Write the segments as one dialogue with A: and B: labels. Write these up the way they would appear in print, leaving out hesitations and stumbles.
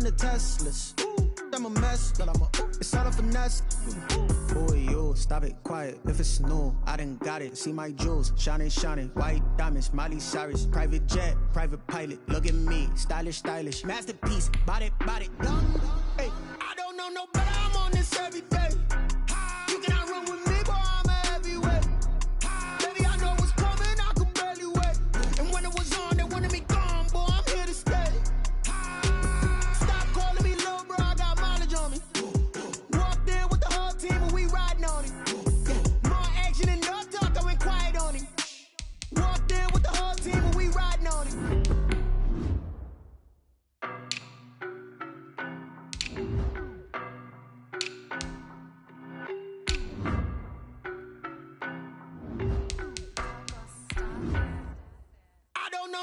A: in the Teslas. I'm a mess, but it's all a finesse. Boy, you stop it, quiet. If it's new, I done got it. See my jewels, shining, shining. White diamonds, Miley Cyrus. Private jet, private pilot. Look at me, stylish, stylish. Masterpiece, body, young. Hey, I don't know no better. I'm on this every day. You cannot run with me, boy. I'm a heavyweight. Baby, I know what's coming. I could barely wait. And when it was on, they wanted me gone, boy. I'm here to stay. Stop calling me little bro. I got mileage on me. Walked in with the whole team and we riding on it. More action and no talk. I went quiet on him. Walked in with the whole team and we riding on it.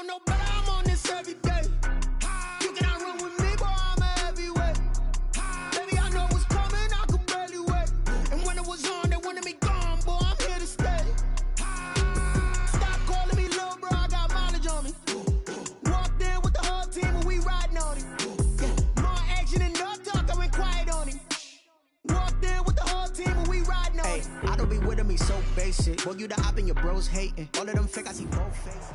A: No better, I'm on this every day. You cannot run with me, boy, I'm a heavyweight. Baby, I know what's coming, I could barely wait. And when it was on, they wanted me gone, boy, I'm here to stay. Stop calling me little bro, I got mileage on me. Walked in with the whole team and we riding on it. More action and no talk, I went quiet on him. Walked in with the whole team and we riding on it. I don't be with me so basic. Boy, you the op and your bros hating. All of them fake, I see both faces.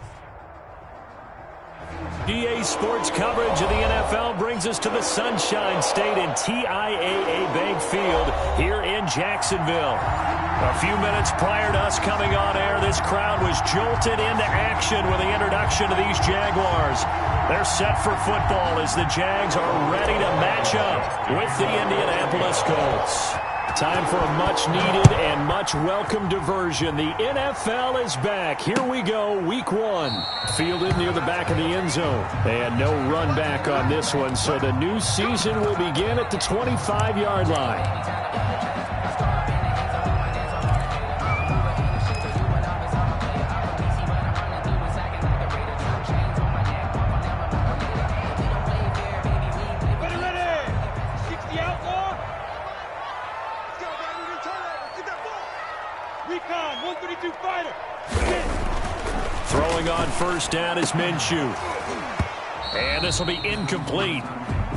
B: EA Sports coverage of the NFL brings us to the Sunshine State and TIAA Bank Field here in Jacksonville. A few minutes prior to us coming on air, this crowd was jolted into action with the introduction of these Jaguars. They're set for football as the Jags are ready to match up with the Indianapolis Colts. Time for a much-needed and much-welcome diversion. The NFL is back. Here we go, Week 1. Fielded near the back of the end zone. And no run back on this one, so the new season will begin at the 25-yard line. Throwing on first down is Minshew. And this will be incomplete.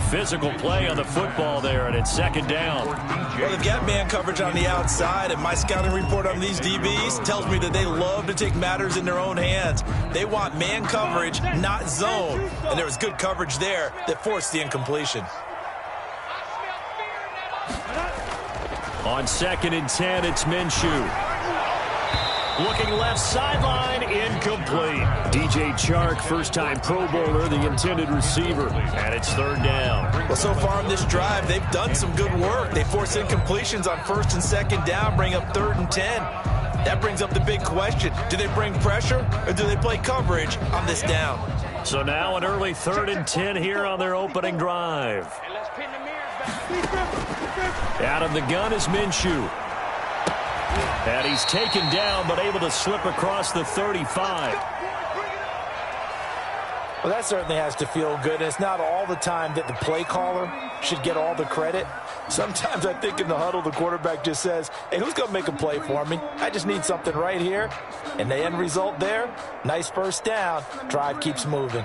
B: Physical play on the football there, and it's second down.
C: Well, they've got man coverage on the outside, and my scouting report on these DBs tells me that they love to take matters in their own hands. They want man coverage, not zone. And there was good coverage there that forced the incompletion.
B: On 2nd and 10, it's Minshew. Looking left sideline, incomplete. DJ Chark, first-time Pro Bowler, the intended receiver. And it's third down.
C: Well, so far on this drive, they've done some good work. They force incompletions on 1st and 2nd down, bring up 3rd and 10. That brings up the big question. Do they bring pressure, or do they play coverage on this down?
B: So now an early 3rd and 10 here on their opening drive. Out of the gun is Minshew. And he's taken down, but able to slip across the 35.
D: Well, that certainly has to feel good. It's not all the time that the play caller should get all the credit. Sometimes I think in the huddle, the quarterback just says, hey, who's going to make a play for me? I just need something right here. And the end result there, nice first down. Drive keeps moving.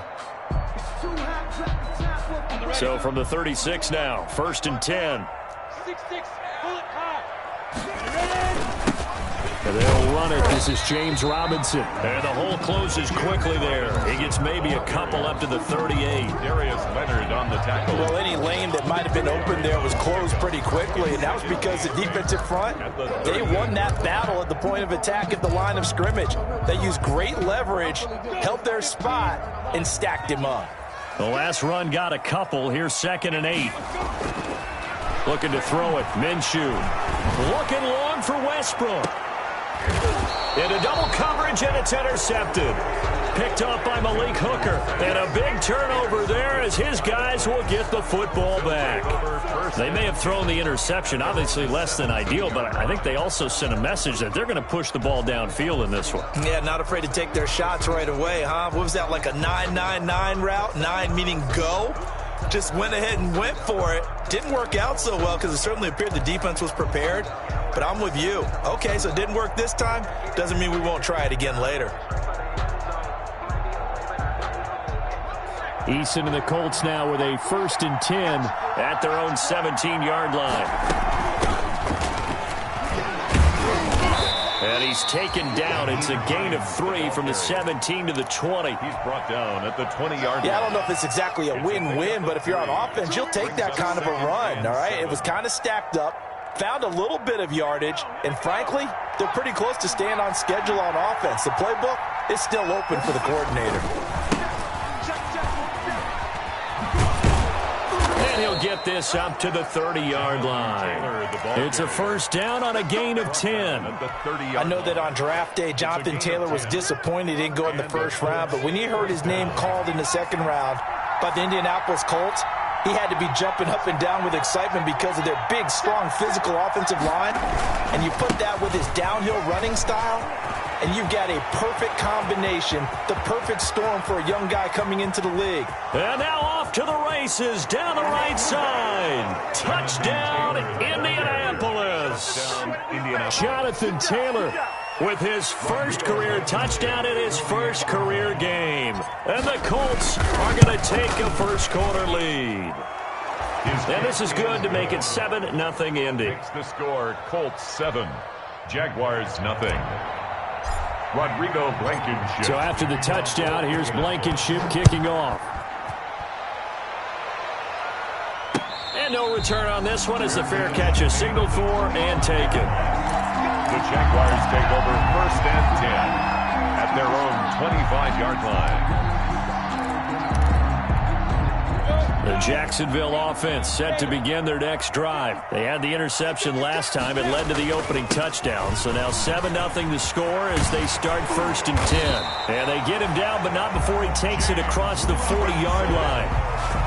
B: So from the 36 now, 1st and 10. And they'll run it. This is James Robinson. And the hole closes quickly there. He gets maybe a couple up to the 38.
E: Darius Leonard on the tackle.
D: Well, any lane that might have been open there was closed pretty quickly, and that was because the defensive front, they won that battle at the point of attack at the line of scrimmage. They used great leverage, held their spot, and stacked him up.
B: The last run got a couple. Here's 2nd and 8. Looking to throw it. Minshew. Looking long for Westbrook. Into double coverage, and it's intercepted. Picked up by Malik Hooker. And a big turnover there as his guys will get the football back. They may have thrown the interception, obviously less than ideal, but I think they also sent a message that they're going to push the ball downfield in this one.
C: Yeah, not afraid to take their shots right away, huh? What was that, like a 9-9-9 route? 9 meaning go? Just went ahead and went for it. Didn't work out so well because it certainly appeared the defense was prepared. But I'm with you. Okay, so it didn't work this time. Doesn't mean we won't try it again later.
B: Eason and the Colts now with a 1st and 10 at their own 17-yard line. And he's taken down. It's a gain of 3 from the 17 to the 20.
E: He's brought down at the 20-yard line.
D: Yeah, I don't know if it's exactly a win-win, but if you're on offense, you'll take that kind of a run, all right? It was kind of stacked up, found a little bit of yardage, and frankly, they're pretty close to staying on schedule on offense. The playbook is still open for the coordinator.
B: And he'll get this up to the 30-yard line. It's a 1st down on a gain of 10.
D: I know that on draft day, Jonathan Taylor was disappointed he didn't go in the 1st round, but when he heard his name called in the 2nd round by the Indianapolis Colts, he had to be jumping up and down with excitement because of their big, strong, physical offensive line. And you put that with his downhill running style, and you've got a perfect combination, the perfect storm for a young guy coming into the league.
B: And now off to the races down the right side. Touchdown, Indianapolis. Jonathan Taylor with his 1st career touchdown in his 1st career game. And the Colts are going to take a 1st quarter lead. And this is good to make it 7-0 Indy.
E: Makes the score Colts 7, Jaguars 0. Rodrigo Blankenship.
B: So after the touchdown, here's Blankenship kicking off. And no return on this one as the fair catch is signaled for and taken.
E: The Jaguars take over 1st and 10 at their own 25-yard line.
B: The Jacksonville offense set to begin their next drive. They had the interception last time. It led to the opening touchdown. So now 7-0 the score as they start 1st and 10. And they get him down, but not before he takes it across the 40-yard line.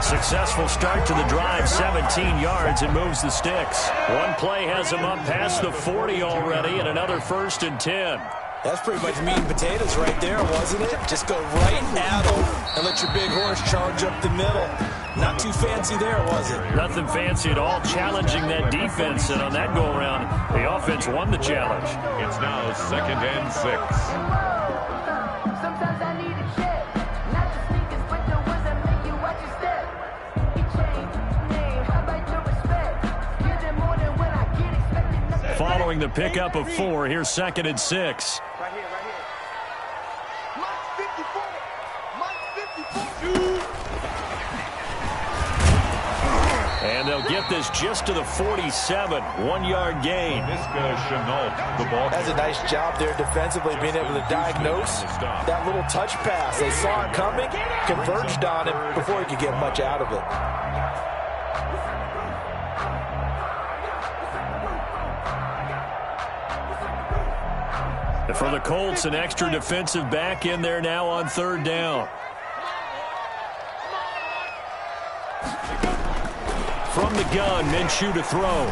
B: Successful start to the drive, 17 yards, and moves the sticks. One play has him up past the 40 already, and another 1st and 10.
D: That's pretty much meat and potatoes right there, wasn't it? Just go right at him and let your big horse charge up the middle. Not too fancy there, was it?
B: Nothing fancy at all, challenging that defense, and on that go-around, the offense won the challenge.
E: It's now 2nd and 6.
F: Sometimes I need a check, not the sneakers, but the ones that make you watch your step. How about your respect? Give them more than when I get expected.
B: Following the pickup of 4, here's 2nd and 6.
F: Right here. Mike 54.
B: And they'll get this just to the 47, 1-yard gain.
E: The ball.
D: That's a nice job there defensively, being able to diagnose that little touch pass. They saw it coming, converged on it before he could get much out of it.
B: For the Colts, an extra defensive back in there now on 3rd down. From the gun, Minshew to throw.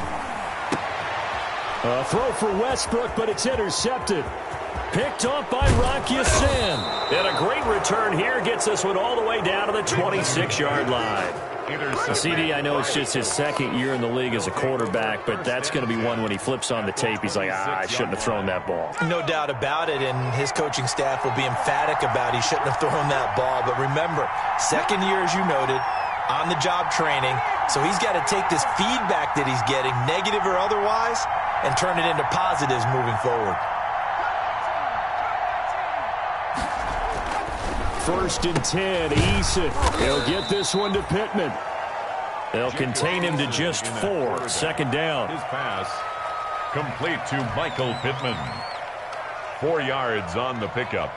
B: A throw for Westbrook, but it's intercepted. Picked off by Rocky Sin. And a great return here gets this one all the way down to the 26-yard line. CD, I know it's just his 2nd year in the league as a quarterback, but that's going to be one when he flips on the tape, he's like, I shouldn't have thrown that ball.
D: No doubt about it, and his coaching staff will be emphatic about he shouldn't have thrown that ball. But remember, 2nd year, as you noted, on-the-job training, so he's got to take this feedback that he's getting, negative or otherwise, and turn it into positives moving forward.
B: 1st and 10, Eason. He'll get this one to Pittman. They'll contain him to just 4, 2nd down.
E: His pass complete to Michael Pittman. 4 yards on the pickup.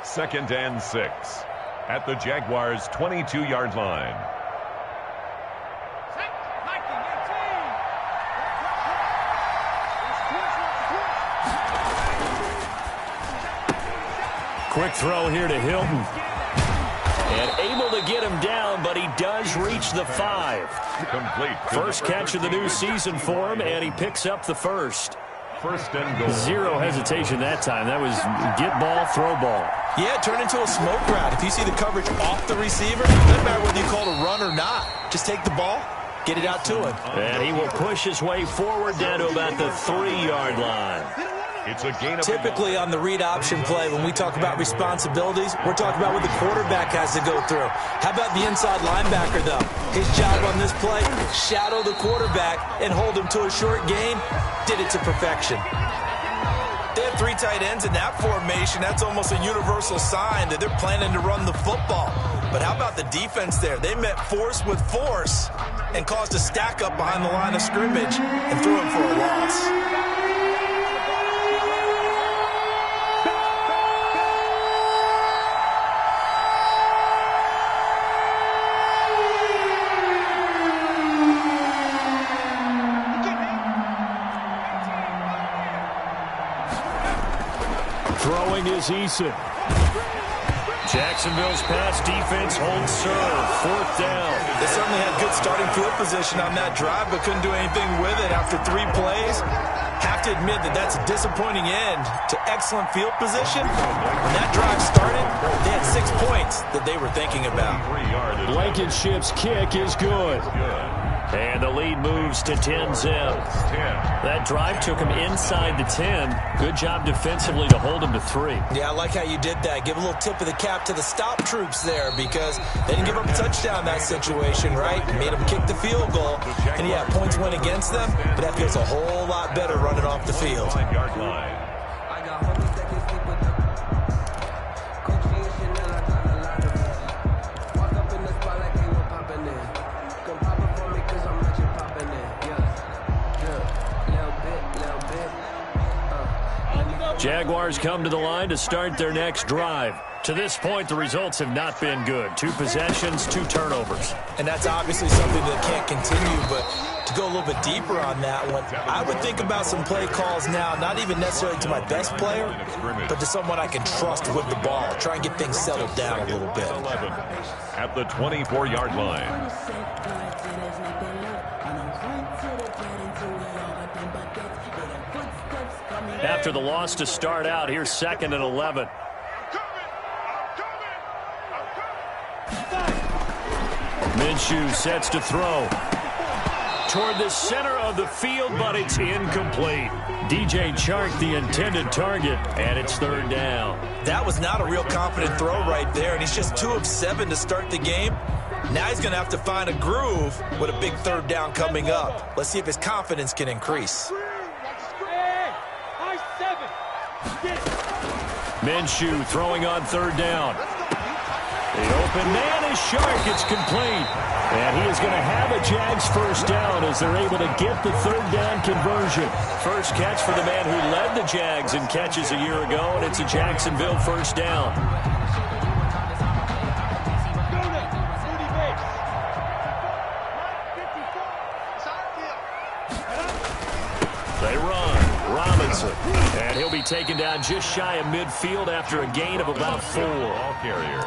E: 2nd and 6 at the Jaguars' 22-yard line.
B: Quick throw here to Hilton. And able to get him down, but he does reach the 5.
E: Complete.
B: First catch of the new season for him, and he picks up the 1st.
E: 1st and goal.
B: Zero hesitation that time. That was get ball, throw ball.
D: Yeah, turn into a smoke route. If you see the coverage off the receiver, it doesn't matter whether you call it a run or not. Just take the ball, get it out to him.
B: And he will push his way forward down to about the 3-yard line.
E: It's a gain of
C: Typically on the read option play, when we talk about responsibilities, we're talking about what the quarterback has to go through. How about the inside linebacker, though? His job on this play, shadow the quarterback and hold him to a short gain. Did it to perfection. They have 3 tight ends in that formation. That's almost a universal sign that they're planning to run the football. But how about the defense there? They met force with force and caused a stack up behind the line of scrimmage and threw him for a loss.
B: Throwing is Eason. Jacksonville's pass defense holds serve. 4th down.
C: They certainly had good starting field position on that drive, but couldn't do anything with it after 3 plays. Have to admit that that's a disappointing end to excellent field position. When that drive started, they had 6 points that they were thinking about.
B: Blankenship's kick is good. And the lead moves to 10-zip. That drive took him inside the 10. Good job defensively to hold him to 3.
C: Yeah, I like how you did that. Give a little tip of the cap to the stop troops there because they didn't give up a touchdown in that situation, right? Made them kick the field goal. And, yeah, points went against them, but that feels a whole lot better running off the field.
B: Jaguars come to the line to start their next drive. To this point, the results have not been good. 2 possessions, 2 turnovers.
C: And that's obviously something that can't continue, but to go a little bit deeper on that one, I would think about some play calls now, not even necessarily to my best player, but to someone I can trust with the ball. Try and get things settled down a little bit.
E: At the 24-yard line.
B: After the loss to start out, here's 2nd and 11. Minshew sets to throw. Toward the center of the field, but it's incomplete. DJ Chark, the intended target, and it's 3rd down.
C: That was not a real confident throw right there, and he's just 2 of 7 to start the game. Now he's going to have to find a groove with a big 3rd down coming up. Let's see if his confidence can increase.
B: Minshew throwing on 3rd down. The open man is Chark. It's complete. And he is going to have a Jags 1st down as they're able to get the 3rd down conversion. First catch for the man who led the Jags in catches a year ago, and it's a Jacksonville 1st down. They run. Robinson. And he'll be taken down just shy of midfield after a gain of about 4.
E: Ball carrier.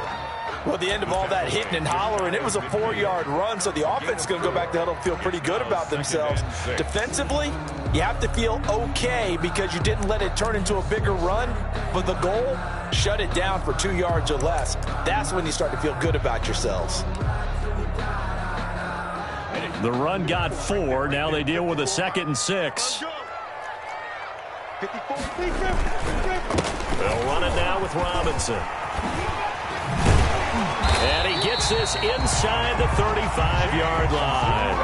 D: Well, at the end of all that hitting and hollering, it was a 4-yard run, so the offense is going to go back to huddle and feel pretty good about themselves. Defensively, you have to feel okay because you didn't let it turn into a bigger run, but the goal, shut it down for 2 yards or less. That's when you start to feel good about yourselves.
B: The run got 4. Now they deal with a 2nd and 6. They'll run it now with Robinson. And he gets this inside the 35-yard line.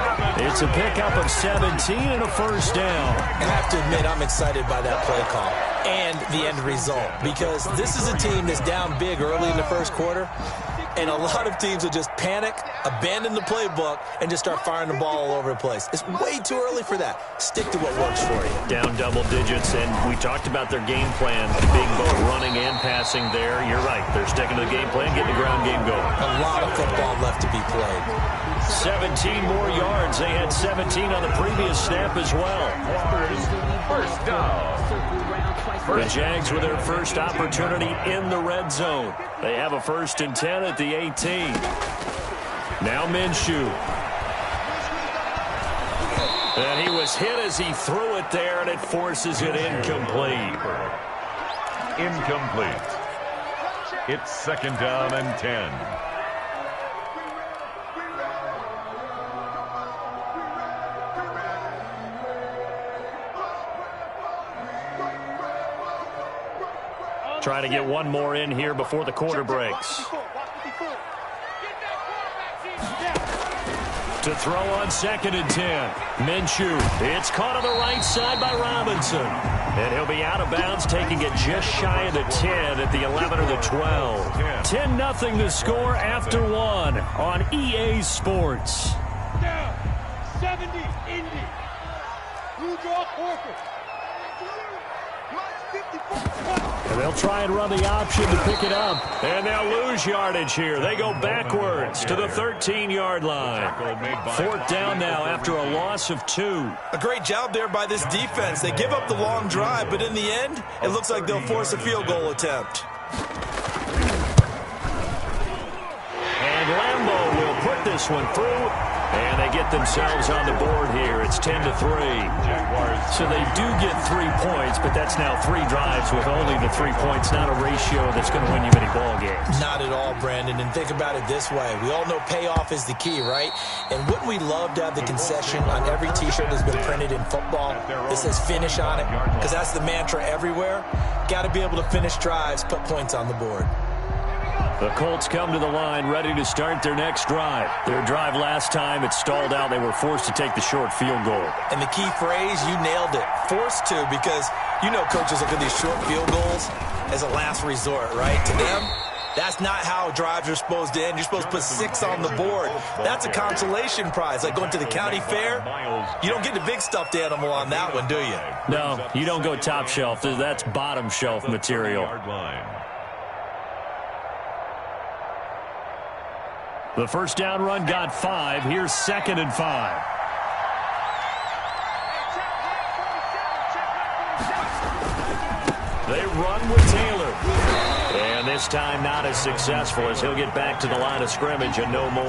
B: It's a pickup of 17 and a 1st down.
C: And I have to admit, I'm excited by that play call and the end result because this is a team that's down big early in the 1st quarter. And a lot of teams will just panic, abandon the playbook, and just start firing the ball all over the place. It's way too early for that. Stick to what works for you.
B: Down double digits, and we talked about their game plan being both running and passing there. You're right. They're sticking to the game plan, getting the ground game going.
C: A lot of football left to be played.
B: 17 more yards. They had 17 on the previous snap as well.
E: 1st down.
B: The Jags with their first opportunity in the red zone. They have a 1st and 10 at the 18. Now Minshew. And he was hit as he threw it there, and it forces it incomplete.
E: Incomplete. It's 2nd down and 10.
B: Trying to get one more in here before the quarter breaks. To throw on 2nd and 10. Minshew. It's caught on the right side by Robinson. And he'll be out of bounds, taking it just shy of the 10 at the 11 or the 12. 10-0 the score after 1 on EA Sports.
G: Down. 70, Indy. Blue draw, Corker.
B: And they'll try and run the option to pick it up. And they'll lose yardage here. They go backwards to the 13-yard line. 4th down now after a loss of 2.
C: A great job there by this defense. They give up the long drive, but in the end, it looks like they'll force a field goal attempt.
B: And Lambeau will put this one through. And they get themselves on the board here. It's 10-3. So they do get 3 points, but that's now 3 drives with only the 3 points, not a ratio that's going to win you many ball games.
D: Not at all, Brandon. And think about it this way. We all know payoff is the key, right? And wouldn't we love to have the concession on every T-shirt that's been printed in football that says finish on it? Because that's the mantra everywhere. Got to be able to finish drives, put points on the board.
B: The Colts come to the line ready to start their next drive. Their drive last time, it stalled out. They were forced to take the short field goal.
C: And the key phrase, you nailed it. Forced to, because you know coaches look at these short field goals as a last resort, right? To them, that's not how drives are supposed to end. You're supposed to put 6 on the board. That's a consolation prize. Like going to the county fair, you don't get the big stuffed animal on that one, do you?
B: No, you don't go top shelf. That's bottom shelf material. The first down run got 5. Here's 2nd and 5. They run with Taylor. And this time not as successful as he'll get back to the line of scrimmage and no more.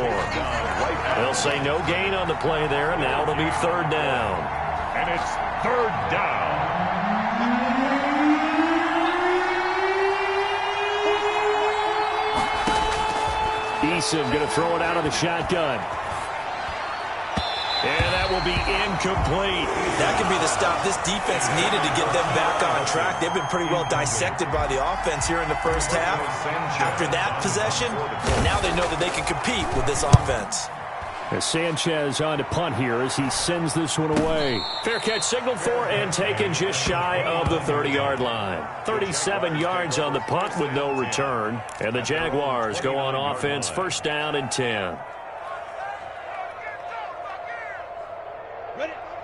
B: They'll say no gain on the play there, and now it'll be 3rd down.
E: And it's 3rd down.
B: Eason going to throw it out of the shotgun. And that will be incomplete.
C: That could be the stop this defense needed to get them back on track. They've been pretty well dissected by the offense here in the first half. After that possession, now they know that they can compete with this offense.
B: As Sanchez on to punt here as he sends this one away. Fair catch signaled for and taken just shy of the 30-yard line. 37 yards on the punt with no return. And the Jaguars go on offense, 1st down and 10.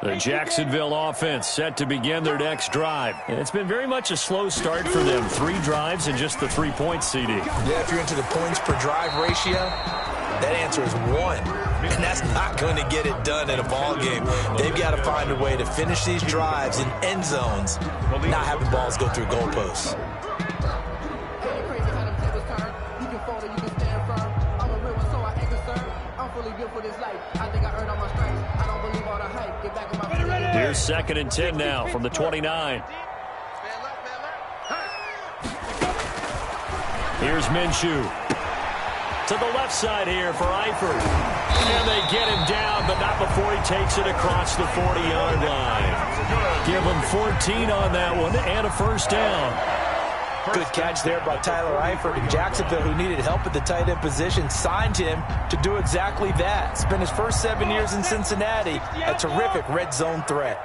B: The Jacksonville offense set to begin their next drive. And it's been very much a slow start for them. 3 drives and just the 3 points, CD.
C: Yeah, if you're into the points per drive ratio, that answer is 1. And that's not going to get it done in a ball game. They've got to find a way to finish these drives in end zones, not having balls go through goalposts.
B: Here's 2nd and 10 now from the 29. Here's Minshew. To the left side here for Eifert. And they get him down, but not before he takes it across the 40-yard line. Give him 14 on that one and a 1st down.
D: Good catch there by Tyler Eifert. And Jacksonville, who needed help at the tight end position, signed him to do exactly that. Spent his first 7 years in Cincinnati, a terrific red zone threat.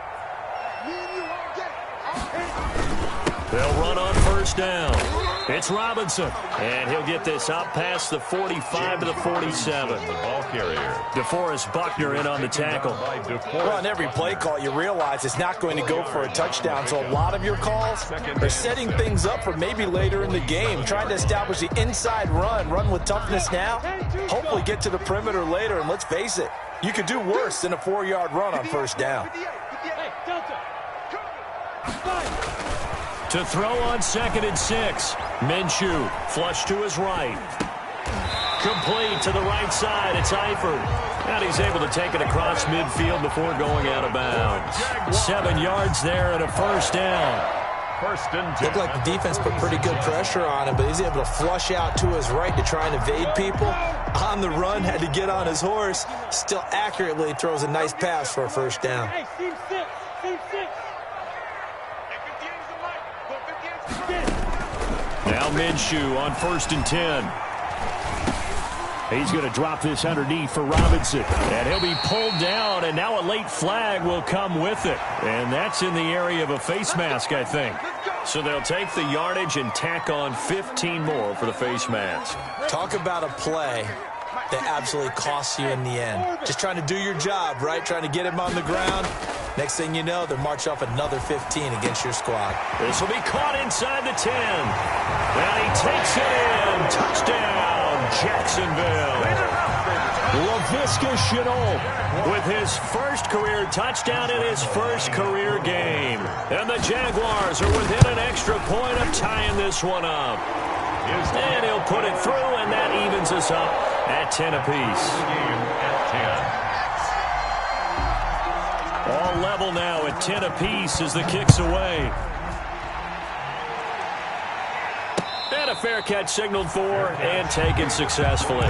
B: They'll run on 1st down. It's Robinson, and he'll get this up past the 45 to the 47.
E: The ball carrier.
B: DeForest Buckner in on the tackle.
D: Well, on every play call, you realize it's not going to go for a touchdown, so a lot of your calls are setting things up for maybe later in the game, trying to establish the inside run with toughness now, hopefully get to the perimeter later, and let's face it, you could do worse than a 4-yard run on 1st down.
B: To throw on 2nd and 6. Minshew, flush to his right. Complete to the right side. It's Eifert. And he's able to take it across midfield before going out of bounds. 7 yards there and a 1st down.
E: 1st and 10.
C: Looked like the defense put pretty good pressure on him, but he's able to flush out to his right to try and evade people. On the run, had to get on his horse. Still accurately throws a nice pass for a 1st down.
B: Now Minshew on 1st and 10. He's going to drop this underneath for Robinson. And he'll be pulled down, and now a late flag will come with it. And that's in the area of a face mask, I think. So they'll take the yardage and tack on 15 more for the face mask.
C: Talk about a play that absolutely costs you in the end. Just trying to do your job, right? Trying to get him on the ground. Next thing you know, they'll march off another 15 against your squad.
B: This will be caught inside the 10. And he takes it in. Touchdown, Jacksonville. Laviska Shenault with his first career touchdown in his first career game. And the Jaguars are within an extra point of tying this one up. And he'll put it through, and that evens us up at 10 apiece. All level now at 10 apiece as the kick's away. And a fair catch signaled for and taken successfully.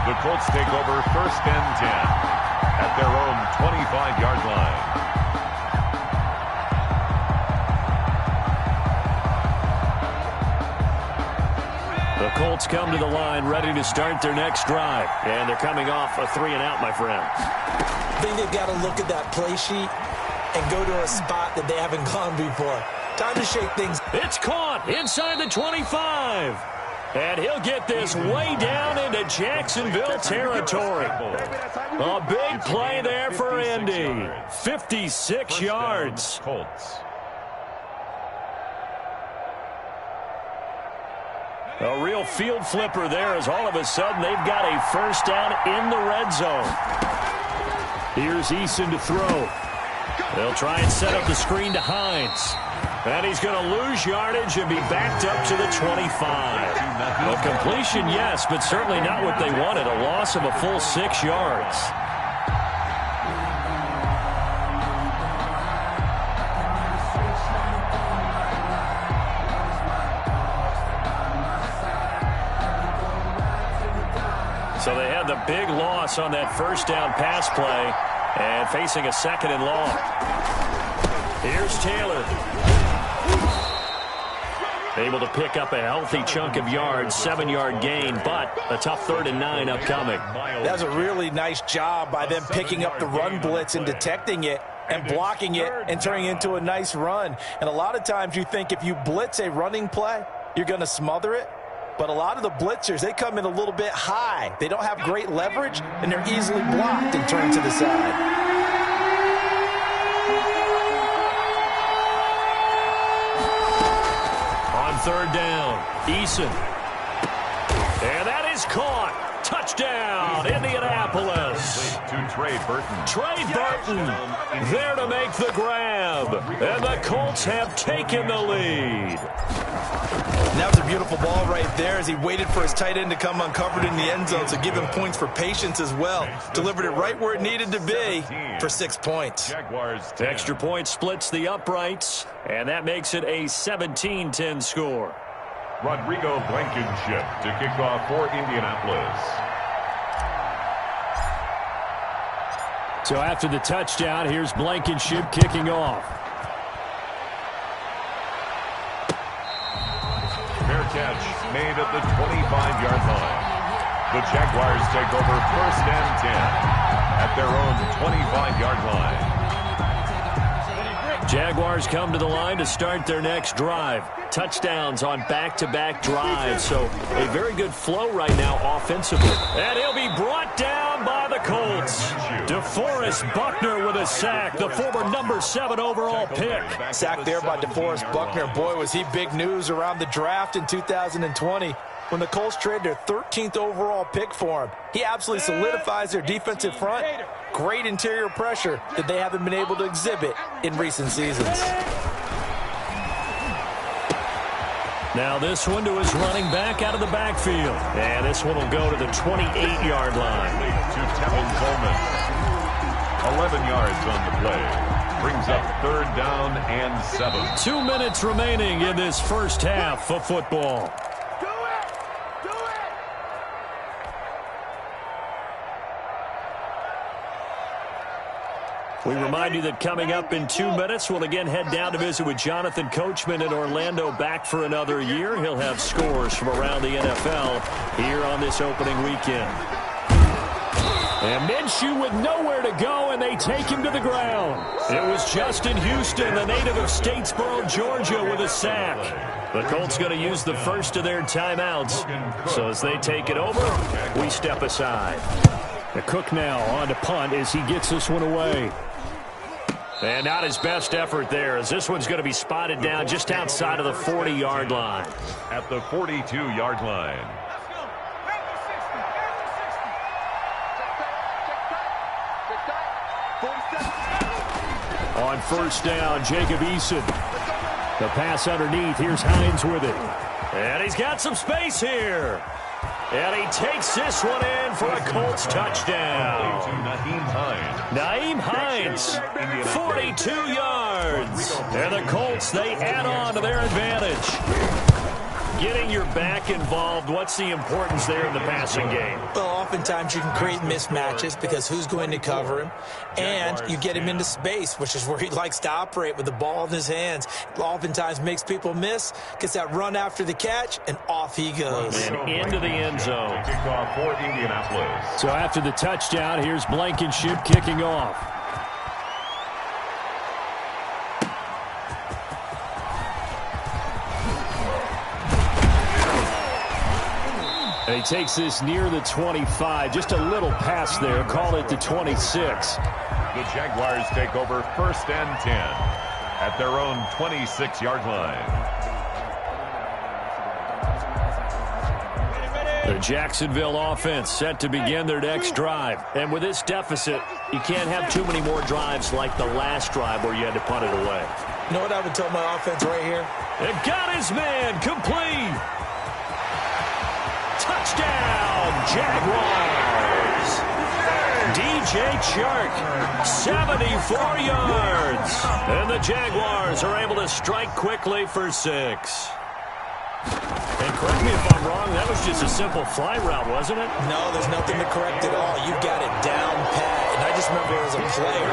E: The Colts take over 1st and 10 at their own 25-yard line.
B: The Colts come to the line ready to start their next drive. And they're coming off a 3-and-out, my friends.
C: I think they've got to look at that play sheet and go to a spot that they haven't gone before. Time to shake things.
B: It's caught inside the 25. And he'll get this way down into Jacksonville territory. A big play there for Indy. 56 yards.
E: Colts.
B: A real field flipper there as all of a sudden they've got a first down in the red zone. Here's Eason to throw. They'll try and set up the screen to Hines. And he's going to lose yardage and be backed up to the 25. A completion, yes, but certainly not what they wanted. A loss of a full 6 yards. So they had the big loss on that first down pass play and facing a 2nd and long. Here's Taylor. Able to pick up a healthy chunk of yards, 7-yard gain, but a tough 3rd and 9 upcoming.
D: That was a really nice job by them picking up the run blitz and detecting it and blocking it and turning it into a nice run. And a lot of times you think if you blitz a running play, you're going to smother it. But a lot of the blitzers, they come in a little bit high. They don't have great leverage, and they're easily blocked and turned to the side.
B: On 3rd down, Eason. And that is caught. Touchdown, Indianapolis.
E: To Trey Burton.
B: Trey Burton there to make the grab. And the Colts have taken the lead.
C: That was a beautiful ball right there as he waited for his tight end to come uncovered in the end zone, so give him points for patience as well. Delivered it right where it needed to be for 6 points.
E: Jaguars
B: 10. Extra point splits the uprights, and that makes it a 17-10 score.
E: Rodrigo Blankenship to kick off for Indianapolis.
B: So after the touchdown, here's Blankenship kicking off.
E: Fair catch made at the 25-yard line. The Jaguars take over 1st and 10 at their own 25-yard line.
B: Jaguars come to the line to start their next drive. Touchdowns on back-to-back drives, so a very good flow right now offensively. And he'll be brought down by the Colts. DeForest Buckner with a sack, the former number 7 overall pick.
D: Sack there by DeForest Buckner. Boy, was he big news around the draft in 2020 when the Colts traded their 13th overall pick for him. He absolutely solidifies their defensive front. Great interior pressure that they haven't been able to exhibit in recent seasons.
B: Now this one to his running back out of the backfield. And this one will go to the 28-yard line.
E: To Tevin Coleman. 11 yards on the play. Brings up 3rd down and 7.
B: 2 minutes remaining in this first half of football. We remind you that coming up in 2 minutes, we'll again head down to visit with Jonathan Coachman in Orlando, back for another year. He'll have scores from around the NFL here on this opening weekend. And Minshew with nowhere to go, and they take him to the ground. It was Justin Houston, the native of Statesboro, Georgia, with a sack. The Colts going to use the first of their timeouts. So as they take it over, we step aside. The Cook now on to punt as he gets this one away. And not his best effort there, as this one's going to be spotted down just outside of the 40-yard line.
E: At the 42-yard line.
B: On first down, Jacob Eason. The pass underneath. Here's Hines with it. And he's got some space here. And he takes this one in for a Colts touchdown. Nyheim Hines, 42 yards. And the Colts, they add on to their advantage. Getting your back involved, what's the importance there in the passing game?
D: Well, oftentimes you can create mismatches because who's going to cover him? And you get him into space, which is where he likes to operate with the ball in his hands. Oftentimes makes people miss, gets that run after the catch, and off he goes.
B: And into the end zone.
E: Kickoff for Indianapolis.
B: So after the touchdown, here's Blankenship kicking off. And he takes this near the 25. Just a little pass there. Call it the 26.
E: The Jaguars take over 1st and 10 at their own 26-yard line.
B: The Jacksonville offense set to begin their next drive. And with this deficit, you can't have too many more drives like the last drive where you had to punt it away.
D: You know what I would tell my offense right here?
B: It got his man complete. Touchdown, Jaguars. DJ Chark, 74 yards. And the Jaguars are able to strike quickly for 6. And correct me if I'm wrong, that was just a simple fly route, wasn't it?
D: No, there's nothing to correct at all. You got it down pat. And I just remember as a player,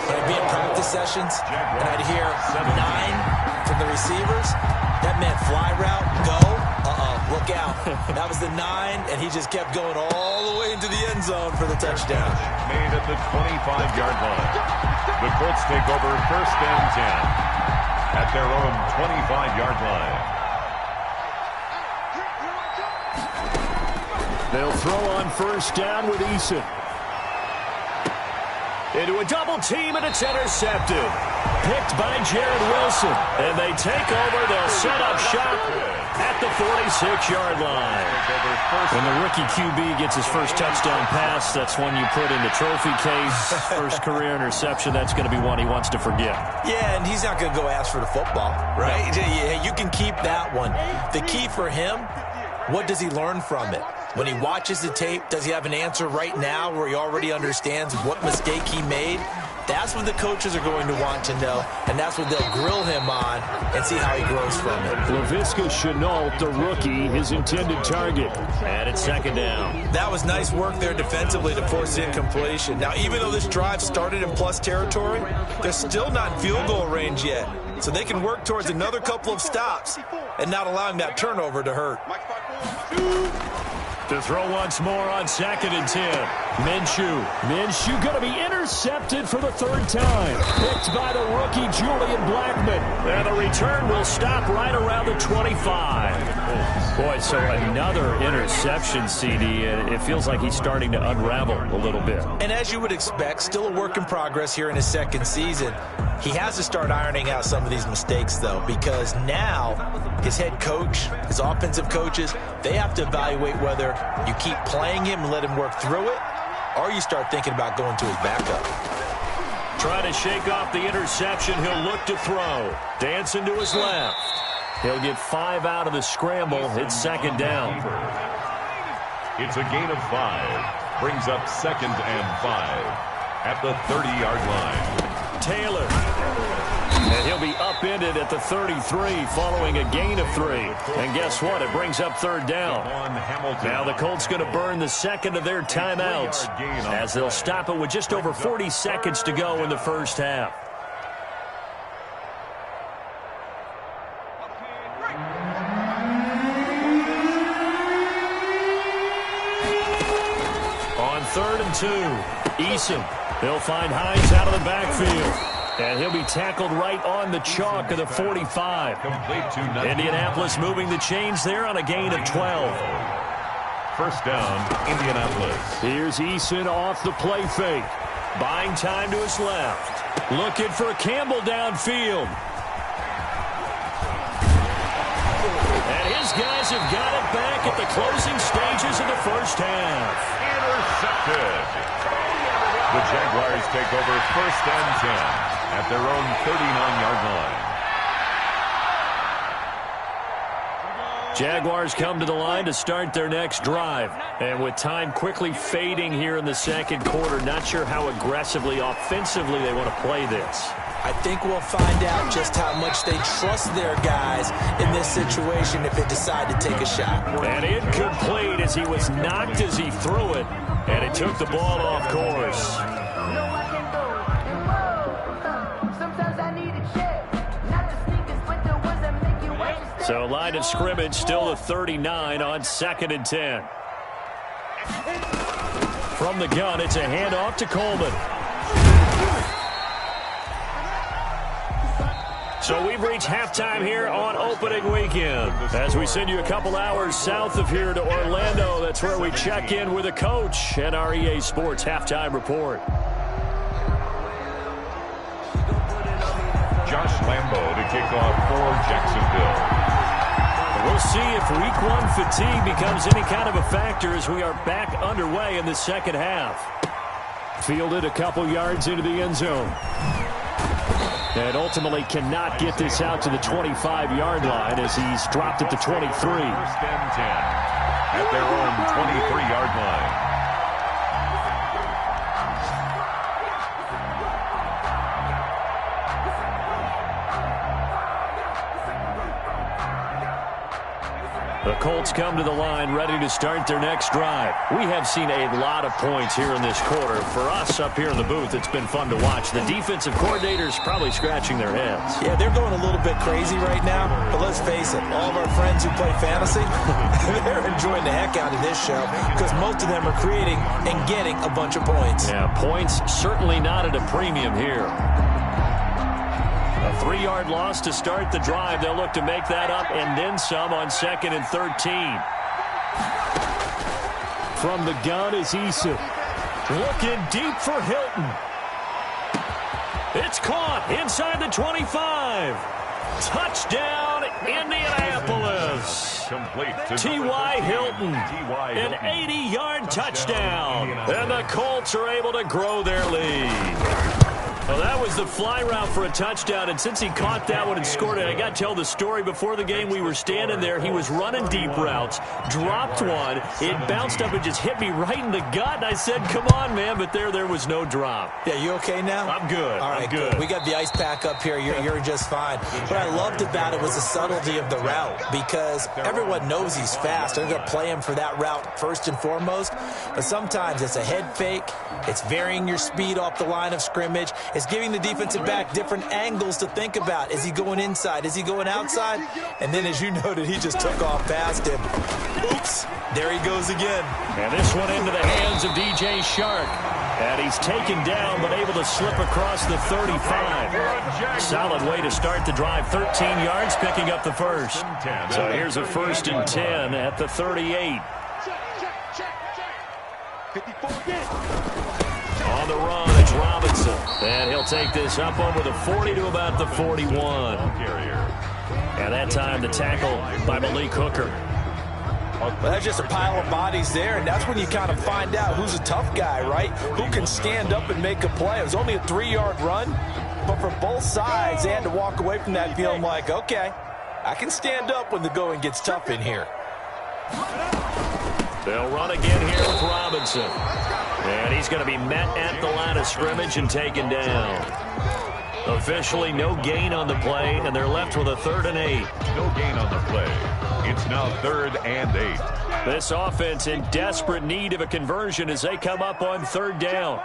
D: when I'd be in practice sessions, and I'd hear 9 from the receivers. That meant fly route, go. Look out. That was the 9, and he just kept going all the way into the end zone for the touchdown.
E: Made at the 25-yard line. The Colts take over 1st and 10 at their own 25-yard line.
B: They'll throw on first down with Eason. Into a double team, and it's intercepted. Picked by Jared Wilson. And they take over. They'll set up shop at the 46-yard line. When the rookie QB gets his first touchdown pass, that's one you put in the trophy case. First career interception, that's going to be one he wants to forget.
D: Yeah, and he's not going to go ask for the football, right? Yeah, you can keep that one. The key for him, what does he learn from it? When he watches the tape, does he have an answer right now where he already understands what mistake he made? That's what the coaches are going to want to know, and that's what they'll grill him on and see how he grows from it.
B: Laviska Shenault, the rookie, his intended target. And it's second down.
D: That was nice work there defensively to force incompletion. Now, even though this drive started in plus territory, they're still not in field goal range yet. So they can work towards another couple of stops and not allowing that turnover to hurt.
B: To throw once more on 2nd and 10. Minshew going to be intercepted for the 3rd time. Picked by the rookie Julian Blackmon. And the return will stop right around the 25. Boy, so another interception, CD. And it feels like he's starting to unravel a little bit.
D: And as you would expect, still a work in progress here in his 2nd season. He has to start ironing out some of these mistakes, though, because now his head coach, his offensive coaches, they have to evaluate whether you keep playing him and let him work through it, or you start thinking about going to his backup.
B: Trying to shake off the interception. He'll look to throw. Dancing to his left. He'll get 5 out of the scramble. It's 2nd down.
E: It's a gain of 5. Brings up 2nd and 5 at the 30-yard line.
B: Taylor And he'll be upended at the 33 following a gain of 3. And guess what? It brings up third down. Now the Colts going to burn the second of their timeouts as they'll stop it with just over 40 seconds to go in the first half. On 3rd and 2, Eason. He'll find Hines out of the backfield. And he'll be tackled right on the chalk of the 45. Indianapolis moving the chains there on a gain of 12.
E: First down, Indianapolis.
B: Here's Eason off the play fake. Buying time to his left. Looking for Campbell downfield. And his guys have got it back at the closing stages of the first half.
E: Intercepted. The Jaguars take over 1st and 10 at their own 39-yard line.
B: Jaguars come to the line to start their next drive. And with time quickly fading here in the second quarter, not sure how aggressively, offensively they want to play this.
D: I think we'll find out just how much they trust their guys in this situation if they decide to take a shot.
B: And incomplete as he was knocked as he threw it. And it took the ball off course. So line of scrimmage still the 39 on 2nd and 10. From the gun, it's a handoff to Coleman. So we've reached halftime here on opening weekend. As we send you a couple hours south of here to Orlando, that's where we check in with a coach and our EA Sports halftime report.
E: Josh Lambo to kick off for Jacksonville.
B: We'll see if week 1 fatigue becomes any kind of a factor as we are back underway in the second half. Fielded a couple yards into the end zone. And ultimately cannot get this out to the 25-yard line as he's dropped at the 23.
E: 1st and 10 at their own 23-yard line.
B: The Colts come to the line ready to start their next drive. We have seen a lot of points here in this quarter. For us up here in the booth, it's been fun to watch. The defensive coordinators probably scratching their heads.
D: Yeah, they're going a little bit crazy right now. But let's face it, all of our friends who play fantasy, they're enjoying the heck out of this show because most of them are creating and getting a bunch of points.
B: Yeah, points certainly not at a premium here. A 3-yard loss to start the drive. They'll look to make that up and then some on 2nd and 13. From the gun is Eason. Looking deep for Hilton. It's caught inside the 25. Touchdown, Indianapolis. T.Y. Hilton. An 80-yard touchdown. And the Colts are able to grow their lead. Well, that was the fly route for a touchdown, and since he caught that one and scored it, I got to tell the story. Before the game, we were standing there. He was running deep routes, dropped one. It bounced up and just hit me right in the gut, and I said, come on, man, but there was no drop.
D: Yeah, you okay now?
B: I'm good.
D: All right,
B: I'm good.
D: We got the ice pack up here. You're just fine. What I loved about it was the subtlety of the route because everyone knows he's fast. They're going to play him for that route first and foremost, but sometimes it's a head fake. It's varying your speed off the line of scrimmage. It's giving the defensive back different angles to think about. Is he going inside? Is he going outside? And then, as you noted, he just took off past him. Oops. There he goes again.
B: And this one into the hands of DJ Shark. And he's taken down but able to slip across the 35. Solid way to start the drive. 13 yards, picking up the first. So here's a 1st and 10 at the 38. On the run, it's Robinson. And he'll take this up over the 40 to about the 41. And that time the tackle by Malik Hooker.
D: Well, that's just a pile of bodies there, and that's when you kind of find out who's a tough guy, right? Who can stand up and make a play. It was only a 3-yard run, but for both sides, they had to walk away from that feeling like, okay, I can stand up when the going gets tough in here.
B: They'll run again here with Robinson. And he's going to be met at the line of scrimmage and taken down. Officially no gain on the play, and they're left with a 3rd and 8.
E: No gain on the play. It's now 3rd and 8.
B: This offense in desperate need of a conversion as they come up on 3rd down.